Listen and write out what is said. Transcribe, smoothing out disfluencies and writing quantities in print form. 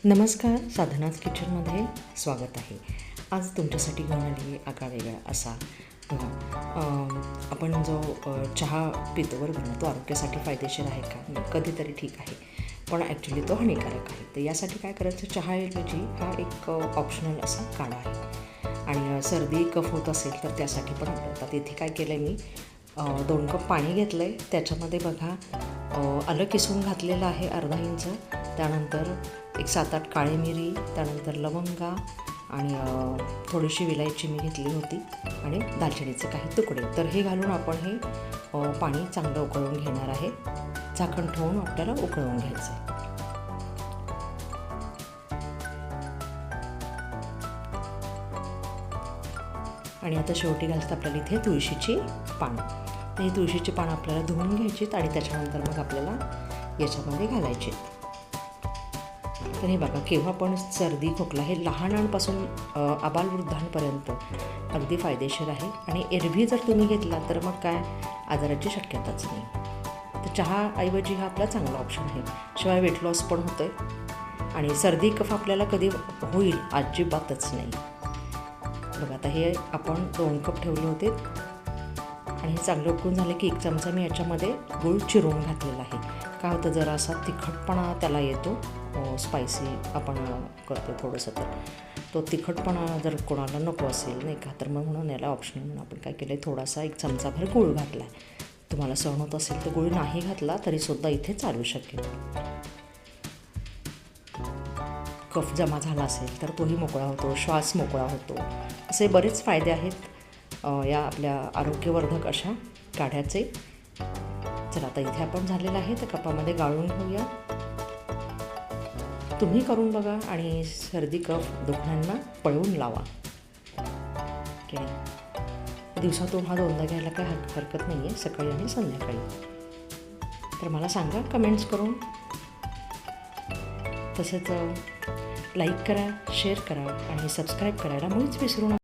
नमस्कार, साधनाज किचनमध्ये स्वागत आहे. आज तुमच्यासाठी घेऊन आली आहे आगळावेगळा असा बघा. आपण जो चहा पितो बरोबर ना, तो आरोग्यासाठी फायदेशीर आहे का? कधीतरी ठीक आहे, पण ॲक्च्युली तो हानिकारक आहे. तर यासाठी काय करायचं, चहाऐवजी हा एक ऑप्शनल असा काढा आहे. आणि सर्दी कफ होत असेल तर त्यासाठी पण वापरतात. इथे काय केलं आहे मी, 2 कप पाणी घेतलं आहे. त्याच्यामध्ये बघा आलं किसून घातलेलं आहे अर्धा इंच, त्यानंतर एक 7-8 काळी मिरी, त्यानंतर लवंगा आणि थोडीशी विलायची मी घेतली होती आणि दालचिनीचे काही तुकडे. तर हे घालून आपण हे पाणी चांगलं उकळून घेणार आहे. झाकण ठेवून आपल्याला उकळवून घ्यायचं आहे. आणि आता शेवटी घालतात आपल्याला इथे तुळशीची पानं. ही तुळशीची पानं आपल्याला धुवून घ्यायचीत आणि त्याच्यानंतर मग आपल्याला याच्यामध्ये घालायची. तर हे बघा, केव्हा पण सर्दी खोकला हे लहानांपासून आबालवृद्धांपर्यंत अगदी फायदेशीर आहे. आणि एरवी जर तुम्ही घेतला तर मग काय आजाराची शक्यताच नाही. तर चहाऐवजी हा आपला चांगला ऑप्शन आहे. शिवाय वेट लॉस पण होतं आहे आणि सर्दी कफ आपल्याला कधी होईल अजिबातच नाही. बघा, आता हे आपण 2 कप ठेवले होते आणि हे चांगलं उकळून झालं की 1 चमचा मी याच्यामध्ये गूळ चिरून घातलेला आहे. काय होतं, जरा असा तिखटपणा त्याला येतो, स्पायसी आपण करतो थोडंसं, तर तो तिखटपणा जर कोणाला नको असेल नाही का, तर मग म्हणून याला ऑप्शनल म्हणून आपण काय केलं आहे, थोडासा 1 चमचाभर गूळ घातला आहे. तुम्हाला सहन होत असेल तर गूळ नाही घातला तरीसुद्धा इथे चालू शकेल. कफ जमा झाला असेल तर तोही मोकळा होतो, श्वास मोकळा होतो. असे बरेच फायदे आहेत या आपल्या आरोग्यवर्धक अशा काढ्याचे. चला, आता इथे आपण झालेलं आहे, तर कपामध्ये गाळून घेऊया. तुम्ही करून बघा आणि सर्दी कफ दुखण्यांना पळवून लावा. की दिवसातून हा 2दा घ्यायला काय हरकत नाही आहे, सकाळी आणि संध्याकाळी. तर मला सांगा कमेंट्स करून. तसंच लाईक करा, शेअर करा आणि सबस्क्राईब करायला मुळीच विसरू नका.